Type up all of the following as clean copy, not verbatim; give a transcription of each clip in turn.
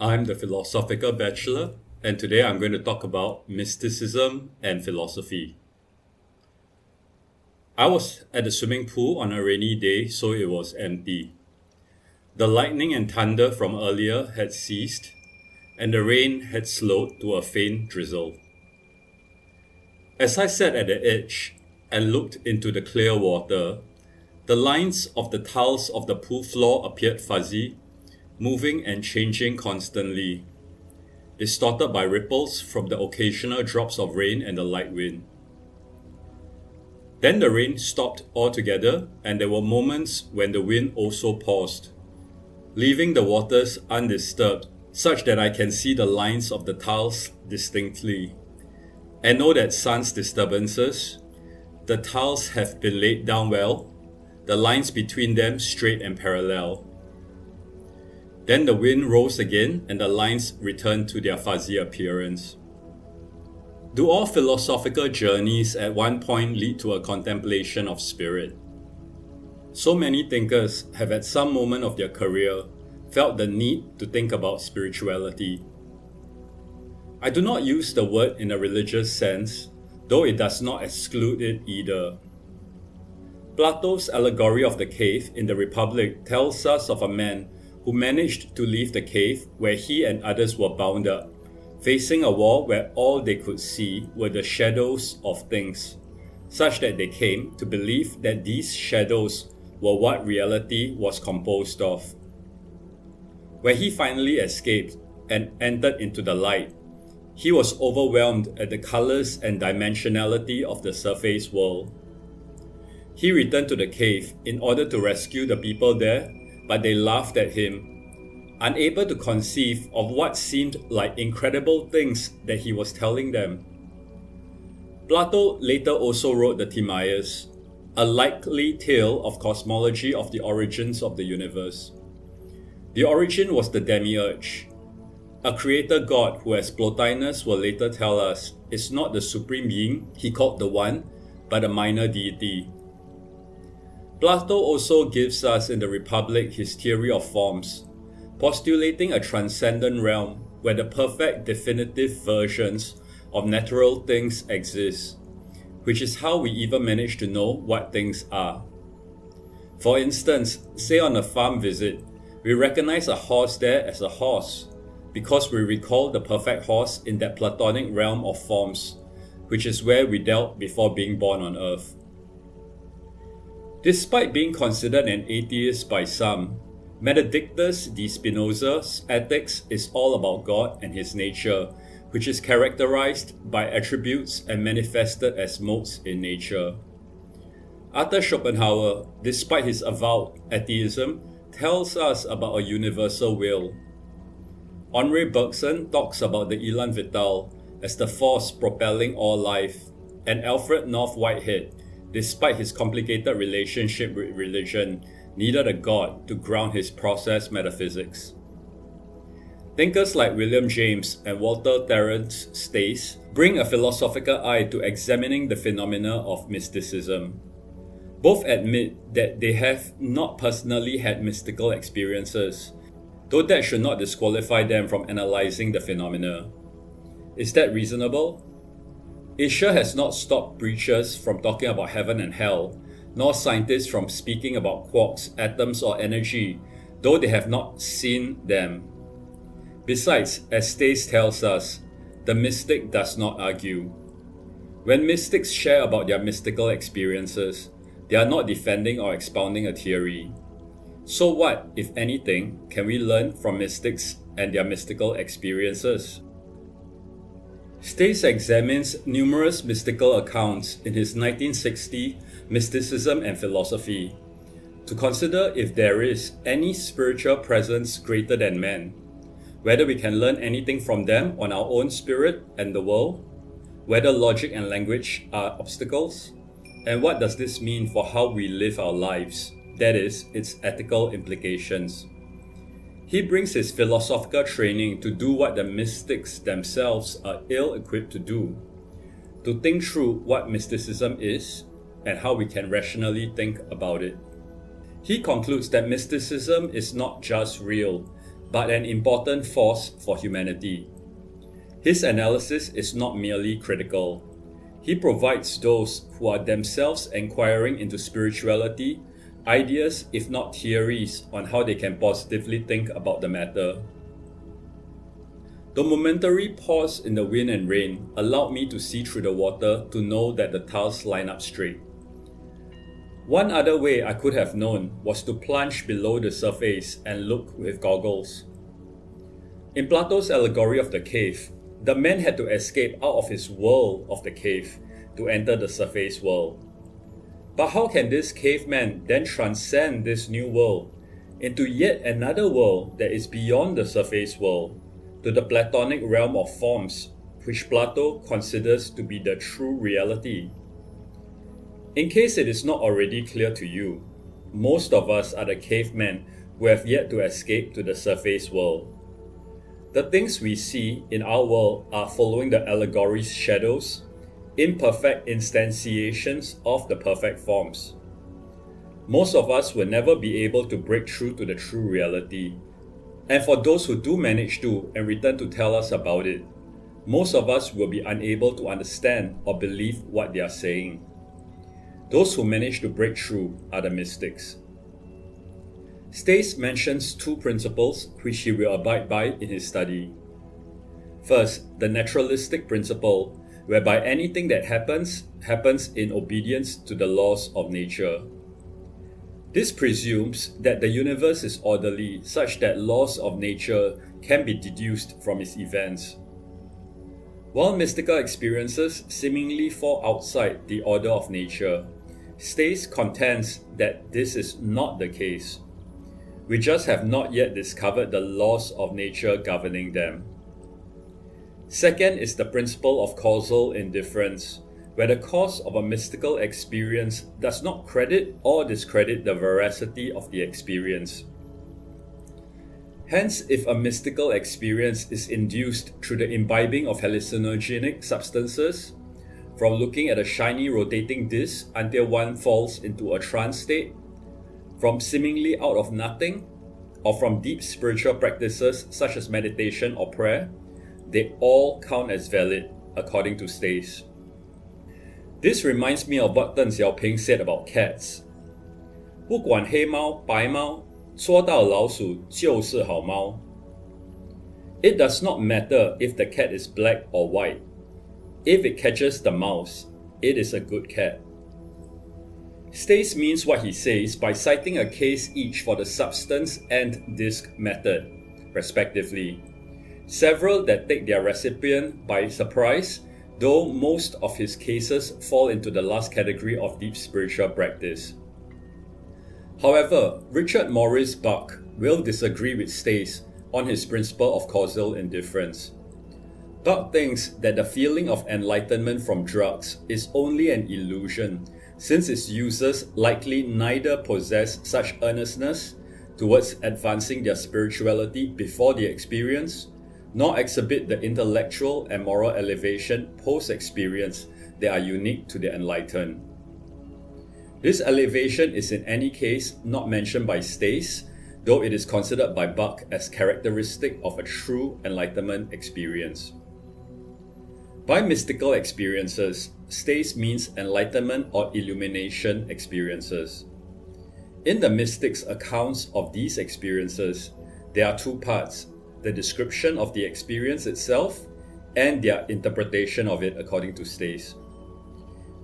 I'm the Philosophical Bachelor, and today I'm going to talk about mysticism and philosophy. I was at the swimming pool on a rainy day, so it was empty. The lightning and thunder from earlier had ceased, and the rain had slowed to a faint drizzle. As I sat at the edge and looked into the clear water, the lines of the tiles of the pool floor appeared fuzzy, moving and changing constantly, distorted by ripples from the occasional drops of rain and the light wind. Then the rain stopped altogether, and there were moments when the wind also paused, leaving the waters undisturbed, such that I can see the lines of the tiles distinctly, and know that sans disturbances, the tiles have been laid down well, the lines between them straight and parallel. Then the wind rose again and the lines returned to their fuzzy appearance. Do all philosophical journeys at one point lead to a contemplation of spirit? So many thinkers have at some moment of their career felt the need to think about spirituality. I do not use the word in a religious sense, though it does not exclude it either. Plato's allegory of the cave in the Republic tells us of a man who managed to leave the cave where he and others were bound up, facing a wall where all they could see were the shadows of things, such that they came to believe that these shadows were what reality was composed of. When he finally escaped and entered into the light, he was overwhelmed at the colors and dimensionality of the surface world. He returned to the cave in order to rescue the people there, but they laughed at him, unable to conceive of what seemed like incredible things that he was telling them. Plato later also wrote the Timaeus, a likely tale of cosmology of the origins of the universe. The origin was the demiurge, a creator god who, as Plotinus will later tell us, is not the supreme being he called the One, but a minor deity. Plato also gives us in the Republic his theory of forms, postulating a transcendent realm where the perfect definitive versions of natural things exist, which is how we even manage to know what things are. For instance, say on a farm visit, we recognize a horse there as a horse, because we recall the perfect horse in that Platonic realm of forms, which is where we dealt before being born on earth. Despite being considered an atheist by some, Benedictus de Spinoza's ethics is all about God and his nature, which is characterized by attributes and manifested as modes in nature. Arthur Schopenhauer, despite his avowed atheism, tells us about a universal will. Henri Bergson talks about the elan vital as the force propelling all life, and Alfred North Whitehead, despite his complicated relationship with religion, needed a god to ground his process metaphysics. Thinkers like William James and Walter Terence Stace bring a philosophical eye to examining the phenomena of mysticism. Both admit that they have not personally had mystical experiences, though that should not disqualify them from analyzing the phenomena. Is that reasonable? It sure has not stopped preachers from talking about heaven and hell, nor scientists from speaking about quarks, atoms, or energy, though they have not seen them. Besides, as Stace tells us, the mystic does not argue. When mystics share about their mystical experiences, they are not defending or expounding a theory. So what, if anything, can we learn from mystics and their mystical experiences? Stace examines numerous mystical accounts in his 1960 Mysticism and Philosophy to consider if there is any spiritual presence greater than man, whether we can learn anything from them on our own spirit and the world, whether logic and language are obstacles, and what does this mean for how we live our lives, that is, its ethical implications. He brings his philosophical training to do what the mystics themselves are ill-equipped to do, to think through what mysticism is and how we can rationally think about it. He concludes that mysticism is not just real, but an important force for humanity. His analysis is not merely critical. He provides those who are themselves enquiring into spirituality ideas, if not theories, on how they can positively think about the matter. The momentary pause in the wind and rain allowed me to see through the water to know that the tiles line up straight. One other way I could have known was to plunge below the surface and look with goggles. In Plato's allegory of the cave, the man had to escape out of his world of the cave to enter the surface world. But how can this caveman then transcend this new world into yet another world that is beyond the surface world, to the Platonic realm of forms, which Plato considers to be the true reality? In case it is not already clear to you, most of us are the cavemen who have yet to escape to the surface world. The things we see in our world are following the allegory's shadows, imperfect instantiations of the perfect forms. Most of us will never be able to break through to the true reality. And for those who do manage to and return to tell us about it, most of us will be unable to understand or believe what they are saying. Those who manage to break through are the mystics. Stace mentions two principles which he will abide by in his study. First, the naturalistic principle, whereby anything that happens in obedience to the laws of nature. This presumes that the universe is orderly such that laws of nature can be deduced from its events. While mystical experiences seemingly fall outside the order of nature, Stace contends that this is not the case. We just have not yet discovered the laws of nature governing them. Second is the principle of causal indifference, where the cause of a mystical experience does not credit or discredit the veracity of the experience. Hence, if a mystical experience is induced through the imbibing of hallucinogenic substances, from looking at a shiny rotating disc until one falls into a trance state, from seemingly out of nothing, or from deep spiritual practices such as meditation or prayer, they all count as valid, according to Stace. This reminds me of what Deng Xiaoping said about cats. 不管黑猫白猫，捉到老鼠就是好猫. It does not matter if the cat is black or white. If it catches the mouse, it is a good cat. Stace means what he says by citing a case each for the substance and disc method, respectively. Several that take their recipient by surprise, though most of his cases fall into the last category of deep spiritual practice. However, Richard Maurice Buck will disagree with Stace on his principle of causal indifference. Buck thinks that the feeling of enlightenment from drugs is only an illusion, since its users likely neither possess such earnestness towards advancing their spirituality before the experience, nor exhibit the intellectual and moral elevation post-experience that are unique to the enlightened. This elevation is in any case not mentioned by Stace, though it is considered by Buck as characteristic of a true enlightenment experience. By mystical experiences, Stace means enlightenment or illumination experiences. In the mystics' accounts of these experiences, there are two parts: the description of the experience itself and their interpretation of it according to Stace.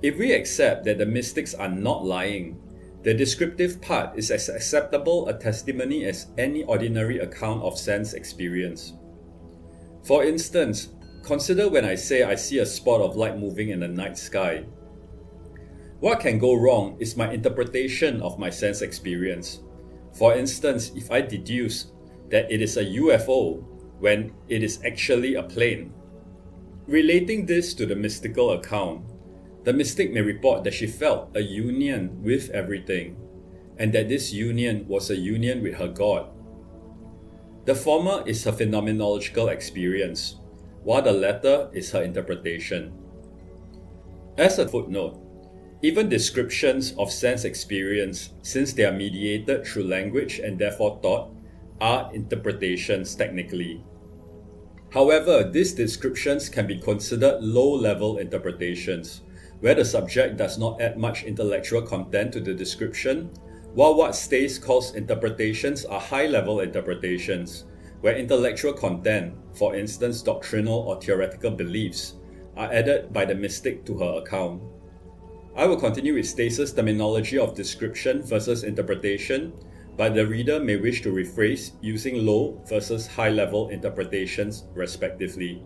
If we accept that the mystics are not lying, the descriptive part is as acceptable a testimony as any ordinary account of sense experience. For instance, consider when I say I see a spot of light moving in the night sky. What can go wrong is my interpretation of my sense experience. For instance, if I deduce that it is a UFO when it is actually a plane. Relating this to the mystical account, the mystic may report that she felt a union with everything, and that this union was a union with her God. The former is her phenomenological experience, while the latter is her interpretation. As a footnote, even descriptions of sense experience, since they are mediated through language and therefore thought, are interpretations technically. However, these descriptions can be considered low-level interpretations, where the subject does not add much intellectual content to the description, while what Stace calls interpretations are high-level interpretations, where intellectual content, for instance doctrinal or theoretical beliefs, are added by the mystic to her account. I will continue with Stace's terminology of description versus interpretation, but the reader may wish to rephrase using low versus high-level interpretations respectively.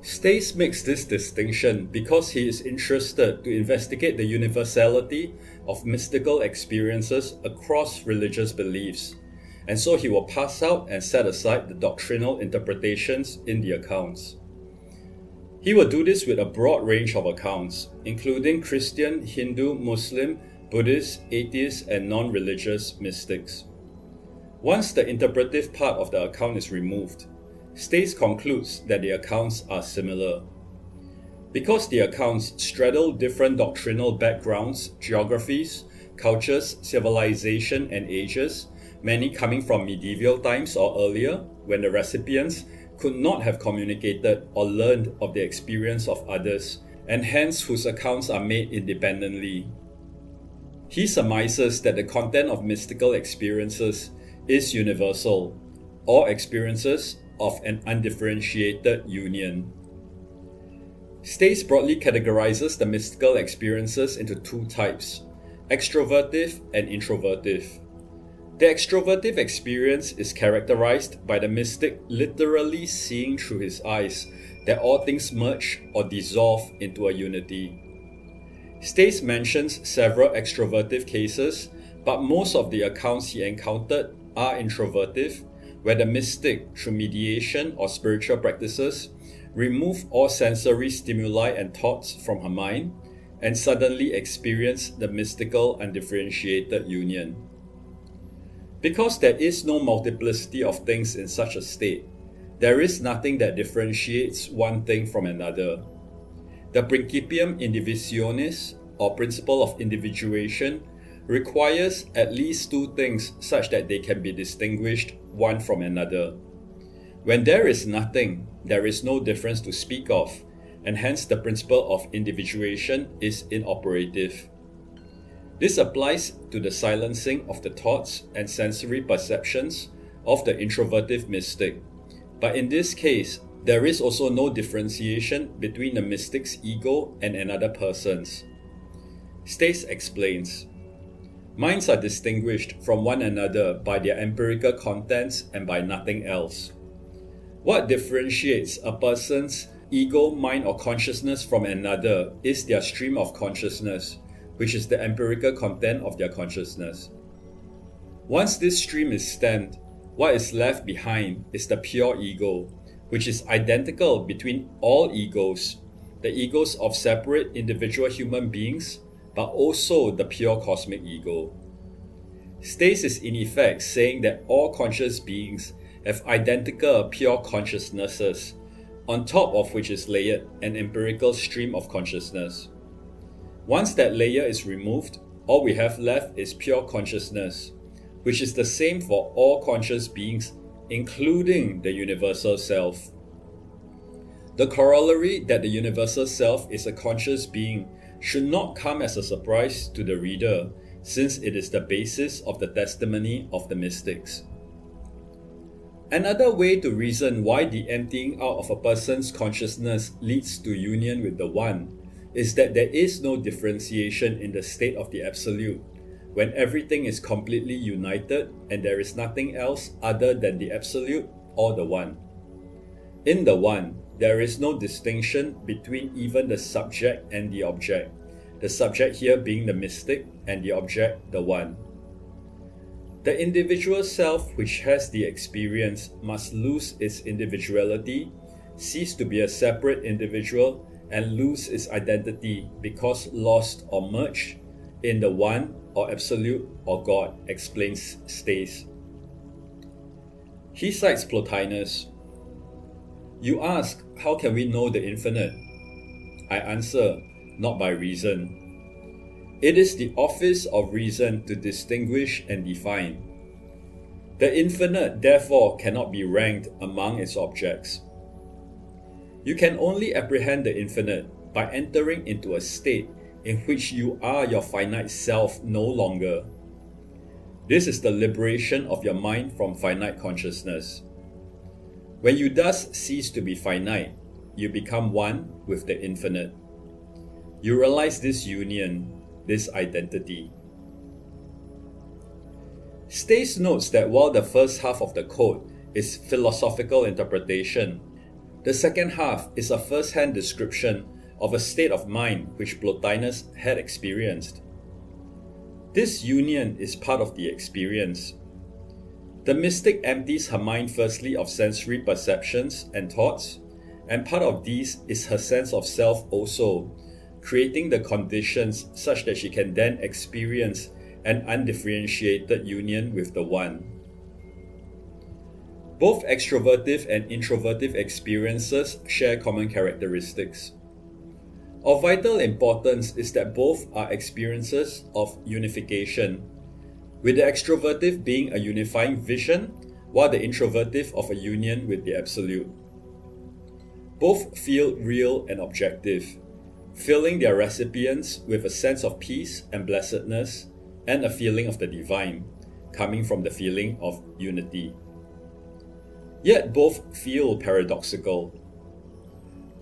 Stace makes this distinction because he is interested to investigate the universality of mystical experiences across religious beliefs, and so he will pass out and set aside the doctrinal interpretations in the accounts. He will do this with a broad range of accounts, including Christian, Hindu, Muslim, Buddhist, atheist, and non-religious mystics. Once the interpretive part of the account is removed, Stace concludes that the accounts are similar. Because the accounts straddle different doctrinal backgrounds, geographies, cultures, civilization, and ages, many coming from medieval times or earlier, when the recipients could not have communicated or learned of the experience of others, and hence whose accounts are made independently. He surmises that the content of mystical experiences is universal, or experiences of an undifferentiated union. Stace broadly categorizes the mystical experiences into two types, extrovertive and introvertive. The extrovertive experience is characterized by the mystic literally seeing through his eyes that all things merge or dissolve into a unity. Stace mentions several extrovertive cases, but most of the accounts he encountered are introvertive, where the mystic, through mediation or spiritual practices, remove all sensory stimuli and thoughts from her mind and suddenly experience the mystical undifferentiated union. Because there is no multiplicity of things in such a state, there is nothing that differentiates one thing from another. The principium indivisionis, or principle of individuation, requires at least two things such that they can be distinguished one from another. When there is nothing, there is no difference to speak of, and hence the principle of individuation is inoperative. This applies to the silencing of the thoughts and sensory perceptions of the introvertive mystic, but in this case, there is also no differentiation between the mystic's ego and another person's. Stace explains, minds are distinguished from one another by their empirical contents and by nothing else. What differentiates a person's ego, mind, or consciousness from another is their stream of consciousness, which is the empirical content of their consciousness. Once this stream is stemmed, what is left behind is the pure ego, which is identical between all egos, the egos of separate individual human beings, but also the pure cosmic ego. Stace is in effect saying that all conscious beings have identical pure consciousnesses, on top of which is layered an empirical stream of consciousness. Once that layer is removed, all we have left is pure consciousness, which is the same for all conscious beings, including the universal self. The corollary that the universal self is a conscious being should not come as a surprise to the reader, since it is the basis of the testimony of the mystics. Another way to reason why the emptying out of a person's consciousness leads to union with the One is that there is no differentiation in the state of the Absolute, when everything is completely united and there is nothing else other than the Absolute or the One. In the One, there is no distinction between even the subject and the object, the subject here being the mystic and the object the One. The individual self which has the experience must lose its individuality, cease to be a separate individual, and lose its identity because lost or merged in the One or Absolute or God, explains Stace. He cites Plotinus. You ask, how can we know the infinite? I answer, not by reason. It is the office of reason to distinguish and define. The infinite, therefore, cannot be ranked among its objects. You can only apprehend the infinite by entering into a state in which you are your finite self no longer. This is the liberation of your mind from finite consciousness. When you thus cease to be finite, you become one with the infinite. You realize this union, this identity. Stace notes that while the first half of the quote is philosophical interpretation, the second half is a first-hand description of a state of mind which Plotinus had experienced. This union is part of the experience. The mystic empties her mind firstly of sensory perceptions and thoughts, and part of these is her sense of self also, creating the conditions such that she can then experience an undifferentiated union with the One. Both extrovertive and introvertive experiences share common characteristics. Of vital importance is that both are experiences of unification, with the extrovertive being a unifying vision, while the introvertive of a union with the Absolute. Both feel real and objective, filling their recipients with a sense of peace and blessedness and a feeling of the divine, coming from the feeling of unity. Yet both feel paradoxical.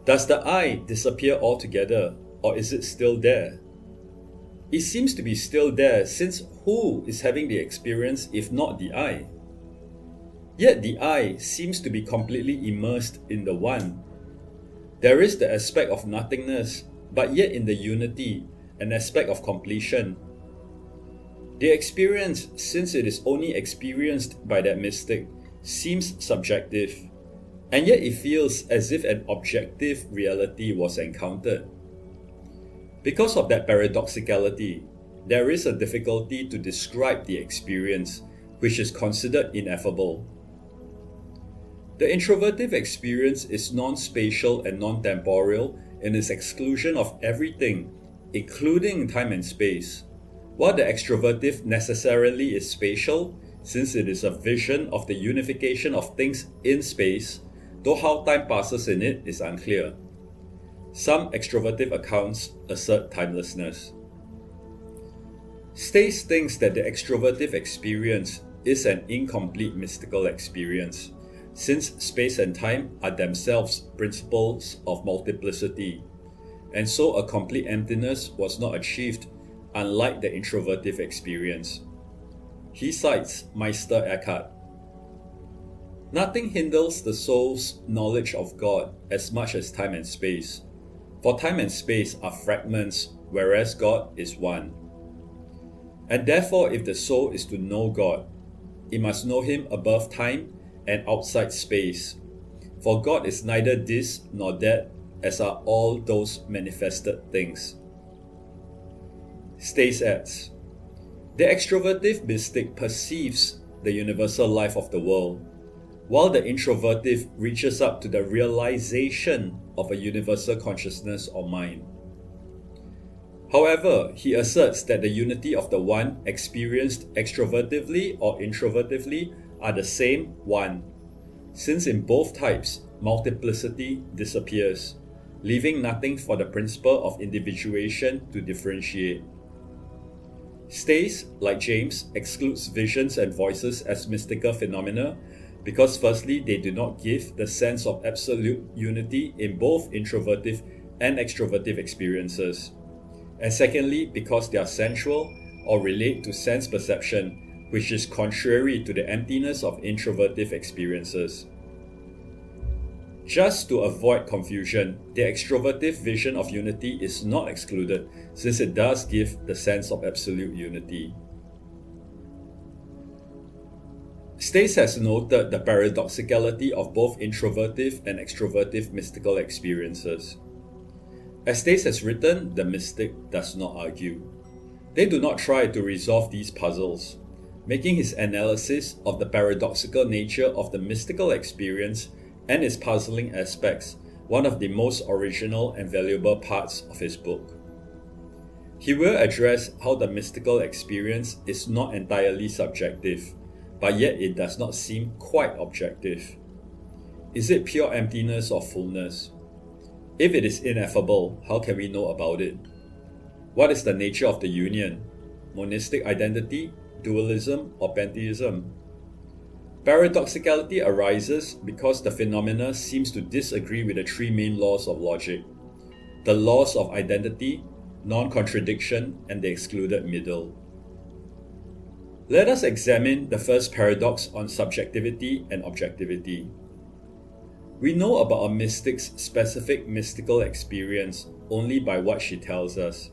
Does the I disappear altogether, or is it still there? It seems to be still there, since who is having the experience if not the I? Yet the I seems to be completely immersed in the One. There is the aspect of nothingness, but yet in the unity, an aspect of completion. The experience, since it is only experienced by that mystic, seems subjective, and yet it feels as if an objective reality was encountered. Because of that paradoxicality, there is a difficulty to describe the experience, which is considered ineffable. The introvertive experience is non-spatial and non-temporal in its exclusion of everything, including time and space, while the extrovertive necessarily is spatial, since it is a vision of the unification of things in space, though how time passes in it is unclear. Some extrovertive accounts assert timelessness. Stace thinks that the extrovertive experience is an incomplete mystical experience, since space and time are themselves principles of multiplicity, and so a complete emptiness was not achieved, unlike the introvertive experience. He cites Meister Eckhart. Nothing hinders the soul's knowledge of God as much as time and space, for time and space are fragments, whereas God is one. And therefore, if the soul is to know God, it must know Him above time and outside space, for God is neither this nor that, as are all those manifested things. Stace adds, the extrovertive mystic perceives the universal life of the world, while the introvertive reaches up to the realization of a universal consciousness or mind. However, he asserts that the unity of the One experienced extrovertively or introvertively are the same One, since in both types, multiplicity disappears, leaving nothing for the principle of individuation to differentiate. Stace, like James, excludes visions and voices as mystical phenomena because firstly, they do not give the sense of absolute unity in both introvertive and extrovertive experiences, and secondly, because they are sensual or relate to sense perception, which is contrary to the emptiness of introvertive experiences. Just to avoid confusion, the extrovertive vision of unity is not excluded, since it does give the sense of absolute unity. Stace has noted the paradoxicality of both introvertive and extrovertive mystical experiences. As Stace has written, the mystic does not argue. They do not try to resolve these puzzles, making his analysis of the paradoxical nature of the mystical experience and its puzzling aspects one of the most original and valuable parts of his book. He will address how the mystical experience is not entirely subjective, but yet it does not seem quite objective. Is it pure emptiness or fullness? If it is ineffable, how can we know about it? What is the nature of the union? Monistic identity, dualism, or pantheism? Paradoxicality arises because the phenomena seems to disagree with the three main laws of logic: the laws of identity, non-contradiction, and the excluded middle. Let us examine the first paradox on subjectivity and objectivity. We know about a mystic's specific mystical experience only by what she tells us.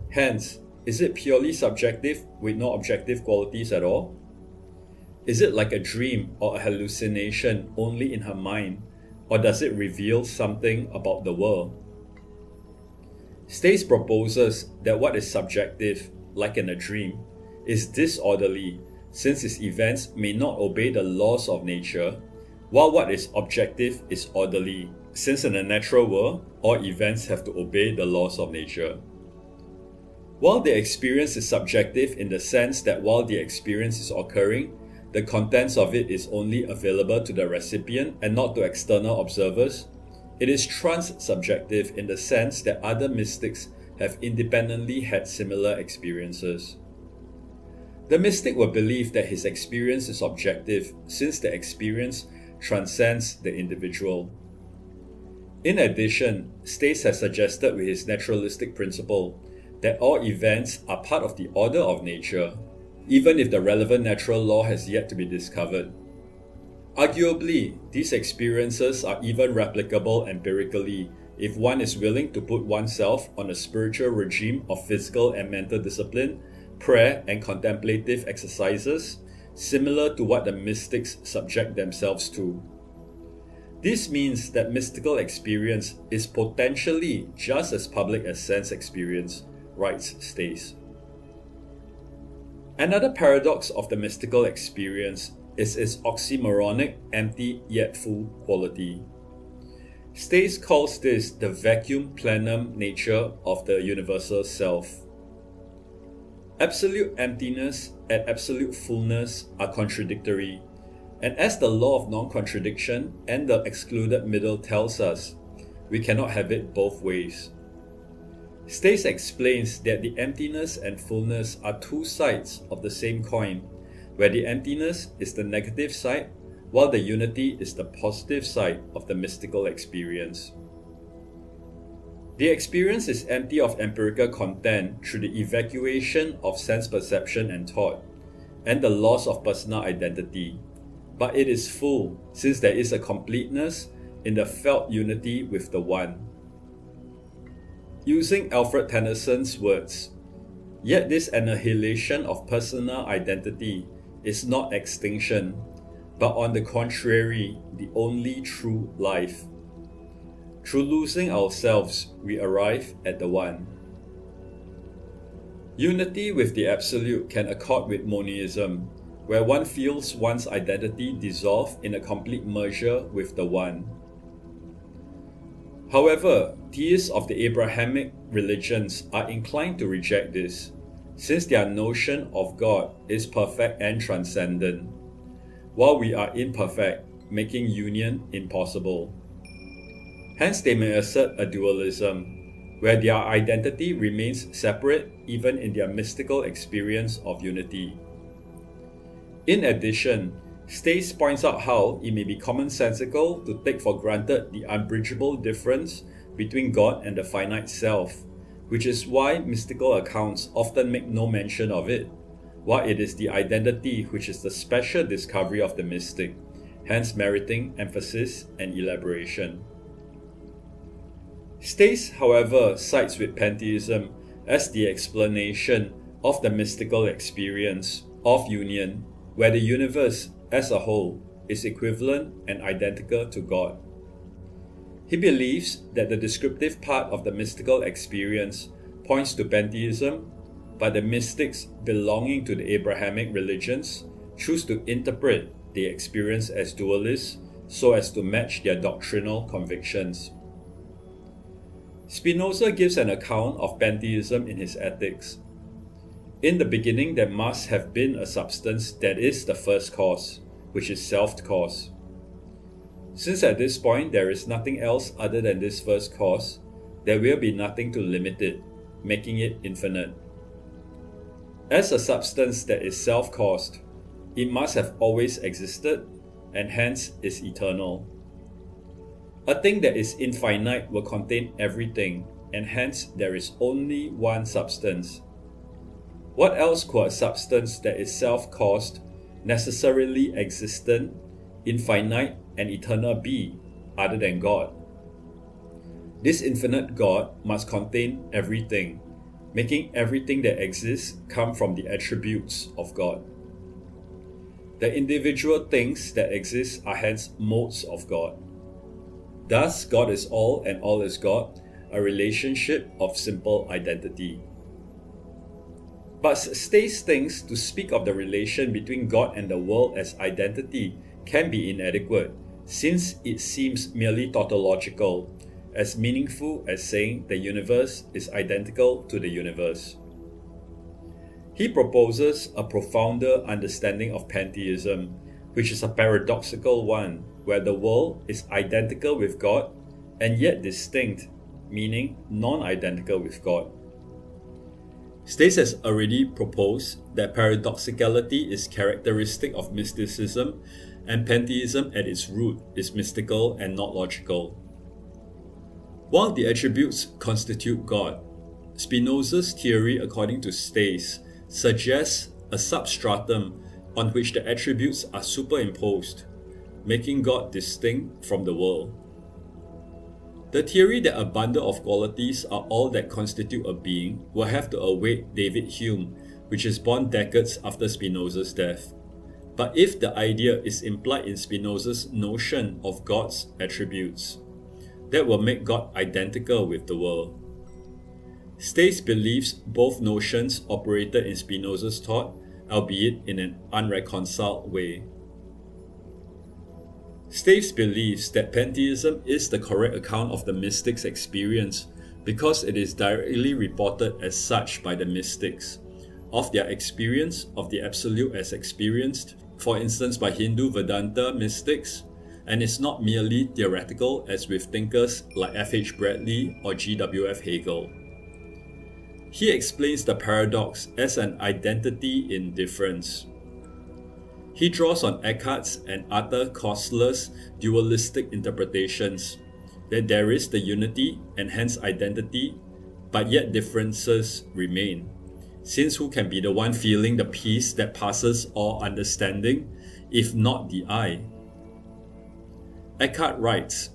Hence, is it purely subjective with no objective qualities at all? Is it like a dream or a hallucination only in her mind, or does it reveal something about the world? Stace proposes that what is subjective, like in a dream, is disorderly, since its events may not obey the laws of nature, while what is objective is orderly, since in a natural world, all events have to obey the laws of nature. While the experience is subjective in the sense that while the experience is occurring, the contents of it is only available to the recipient and not to external observers, it is trans-subjective in the sense that other mystics have independently had similar experiences. The mystic will believe that his experience is objective, since the experience transcends the individual. In addition, Stace has suggested with his naturalistic principle that all events are part of the order of nature, even if the relevant natural law has yet to be discovered. Arguably, these experiences are even replicable empirically if one is willing to put oneself on a spiritual regime of physical and mental discipline, prayer, and contemplative exercises, similar to what the mystics subject themselves to. This means that mystical experience is potentially just as public as sense experience, writes Stace. Another paradox of the mystical experience is its oxymoronic, empty yet full quality. Stace calls this the vacuum plenum nature of the universal self. Absolute emptiness and absolute fullness are contradictory, and as the law of non-contradiction and the excluded middle tells us, we cannot have it both ways. Stace explains that the emptiness and fullness are two sides of the same coin, where the emptiness is the negative side, while the unity is the positive side of the mystical experience. The experience is empty of empirical content through the evacuation of sense perception and thought, and the loss of personal identity, but it is full, since there is a completeness in the felt unity with the One. Using Alfred Tennyson's words, "Yet this annihilation of personal identity is not extinction, but on the contrary, the only true life. Through losing ourselves, we arrive at the One." Unity with the Absolute can accord with monism, where one feels one's identity dissolve in a complete merger with the One. However, theists of the Abrahamic religions are inclined to reject this, since their notion of God is perfect and transcendent, while we are imperfect, making union impossible. Hence they may assert a dualism, where their identity remains separate even in their mystical experience of unity. In addition, Stace points out how it may be commonsensical to take for granted the unbridgeable difference between God and the finite self, which is why mystical accounts often make no mention of it, while it is the identity which is the special discovery of the mystic, hence meriting emphasis and elaboration. Stace, however, sides with pantheism as the explanation of the mystical experience of union, where the universe as a whole is equivalent and identical to God. He believes that the descriptive part of the mystical experience points to pantheism, but the mystics belonging to the Abrahamic religions choose to interpret the experience as dualist so as to match their doctrinal convictions. Spinoza gives an account of pantheism in his Ethics. In the beginning there must have been a substance that is the first cause, which is self-cause. Since at this point there is nothing else other than this first cause, there will be nothing to limit it, making it infinite. As a substance that is self-caused, it must have always existed, and hence is eternal. A thing that is infinite will contain everything, and hence there is only one substance. What else could a substance that is self-caused, necessarily existent, infinite, and eternal be, other than God? This infinite God must contain everything, making everything that exists come from the attributes of God. The individual things that exist are hence modes of God. Thus, God is all and all is God, a relationship of simple identity. But Stace thinks to speak of the relation between God and the world as identity can be inadequate, since it seems merely tautological, as meaningful as saying the universe is identical to the universe. He proposes a profounder understanding of pantheism, which is a paradoxical one, where the world is identical with God and yet distinct, meaning non-identical with God. Stace has already proposed that paradoxicality is characteristic of mysticism, and pantheism at its root is mystical and not logical. While the attributes constitute God, Spinoza's theory, according to Stace, suggests a substratum on which the attributes are superimposed, making God distinct from the world. The theory that a bundle of qualities are all that constitute a being will have to await David Hume, which is born decades after Spinoza's death. But if the idea is implied in Spinoza's notion of God's attributes, that will make God identical with the world. Stace believes both notions operated in Spinoza's thought, albeit in an unreconciled way. Stace believes that pantheism is the correct account of the mystics' experience because it is directly reported as such by the mystics, of their experience of the Absolute as experienced, for instance by Hindu Vedanta mystics, and is not merely theoretical as with thinkers like F.H. Bradley or G.W.F. Hegel. He explains the paradox as an identity in difference. He draws on Eckhart's and Arthur Koestler's dualistic interpretations, that there is the unity and hence identity, but yet differences remain, since who can be the one feeling the peace that passes all understanding, if not the I? Eckhart writes,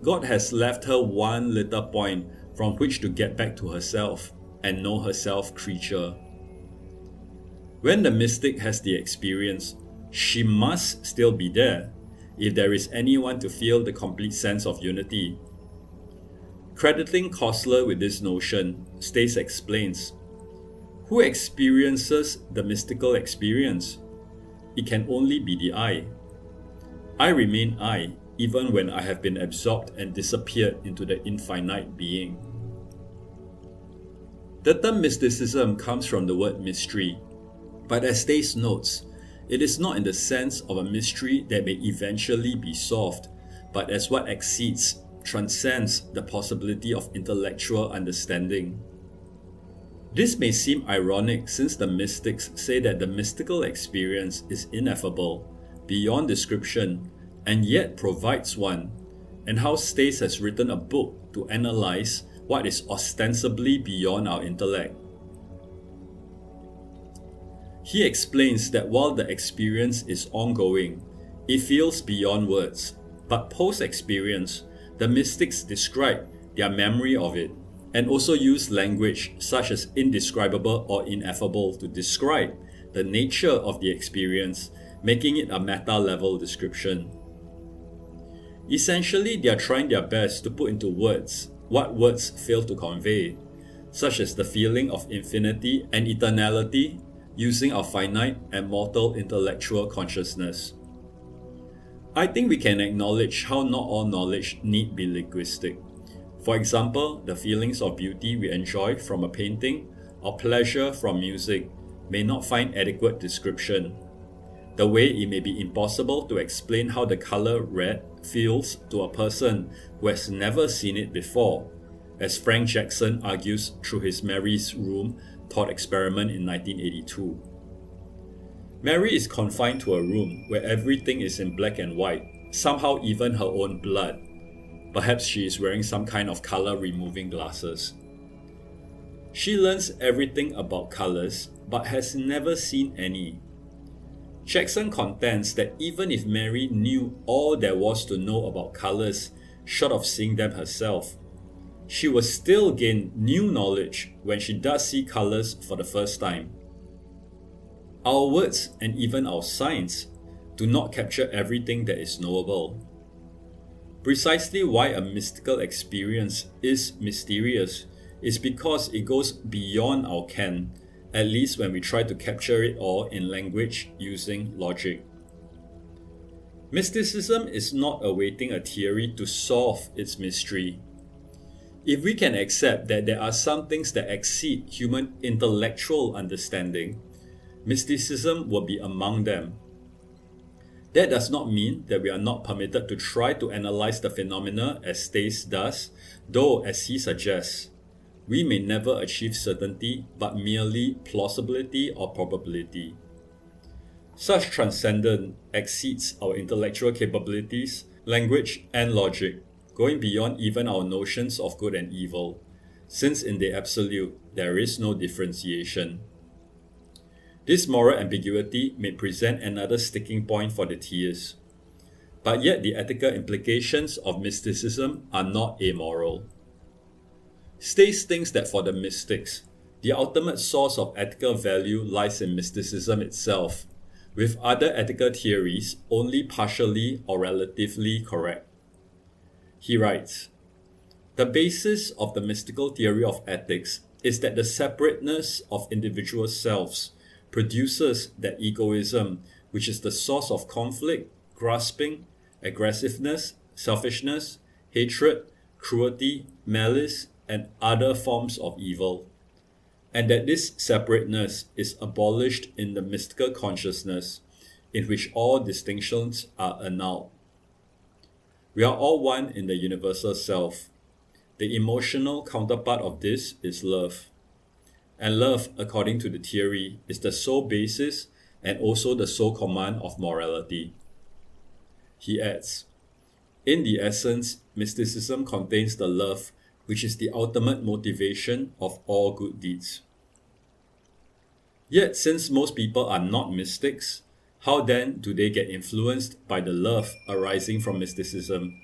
God has left her one little point from which to get back to herself and know herself creature. When the mystic has the experience, she must still be there if there is anyone to feel the complete sense of unity. Crediting Koestler with this notion, Stace explains, who experiences the mystical experience? It can only be the I. I remain I, even when I have been absorbed and disappeared into the infinite being. The term mysticism comes from the word mystery, but as Stace notes, it is not in the sense of a mystery that may eventually be solved, but as what exceeds, transcends the possibility of intellectual understanding. This may seem ironic since the mystics say that the mystical experience is ineffable, beyond description, and yet provides one, and how Stace has written a book to analyze what is ostensibly beyond our intellect. He explains that while the experience is ongoing, it feels beyond words, but post-experience, the mystics describe their memory of it, and also use language such as indescribable or ineffable to describe the nature of the experience, making it a meta-level description. Essentially, they are trying their best to put into words what words fail to convey, such as the feeling of infinity and eternality using our finite and mortal intellectual consciousness. I think we can acknowledge how not all knowledge need be linguistic. For example, the feelings of beauty we enjoy from a painting or pleasure from music may not find adequate description, the way it may be impossible to explain how the color red feels to a person who has never seen it before, as Frank Jackson argues through his Mary's Room thought experiment in 1982. Mary is confined to a room where everything is in black and white, somehow even her own blood. Perhaps she is wearing some kind of color-removing glasses. She learns everything about colors, but has never seen any. Jackson contends that even if Mary knew all there was to know about colors, short of seeing them herself, she will still gain new knowledge when she does see colors for the first time. Our words and even our signs do not capture everything that is knowable. Precisely why a mystical experience is mysterious is because it goes beyond our ken, at least when we try to capture it all in language using logic. Mysticism is not awaiting a theory to solve its mystery. If we can accept that there are some things that exceed human intellectual understanding, mysticism will be among them. That does not mean that we are not permitted to try to analyze the phenomena as Stace does, though as he suggests, we may never achieve certainty but merely plausibility or probability. Such transcendence exceeds our intellectual capabilities, language, and logic, going beyond even our notions of good and evil, since in the absolute there is no differentiation. This moral ambiguity may present another sticking point for the theist, but yet the ethical implications of mysticism are not amoral. Stace thinks that for the mystics, the ultimate source of ethical value lies in mysticism itself, with other ethical theories only partially or relatively correct. He writes, "The basis of the mystical theory of ethics is that the separateness of individual selves produces that egoism which is the source of conflict, grasping, aggressiveness, selfishness, hatred, cruelty, malice, and other forms of evil, and that this separateness is abolished in the mystical consciousness, in which all distinctions are annulled. We are all one in the universal self. The emotional counterpart of this is love. And love, according to the theory, is the sole basis and also the sole command of morality." He adds, "In the essence, mysticism contains the love which is the ultimate motivation of all good deeds." Yet, since most people are not mystics, how then do they get influenced by the love arising from mysticism?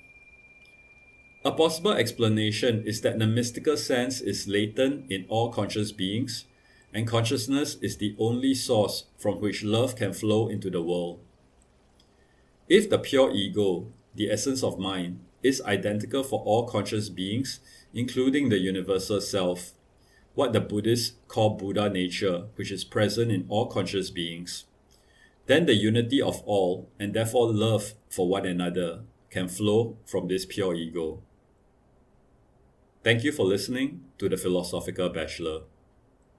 A possible explanation is that the mystical sense is latent in all conscious beings, and consciousness is the only source from which love can flow into the world. If the pure ego, the essence of mind, is identical for all conscious beings, including the universal self, what the Buddhists call Buddha nature, which is present in all conscious beings, then the unity of all, and therefore love for one another, can flow from this pure ego. Thank you for listening to the Philosophical Bachelor.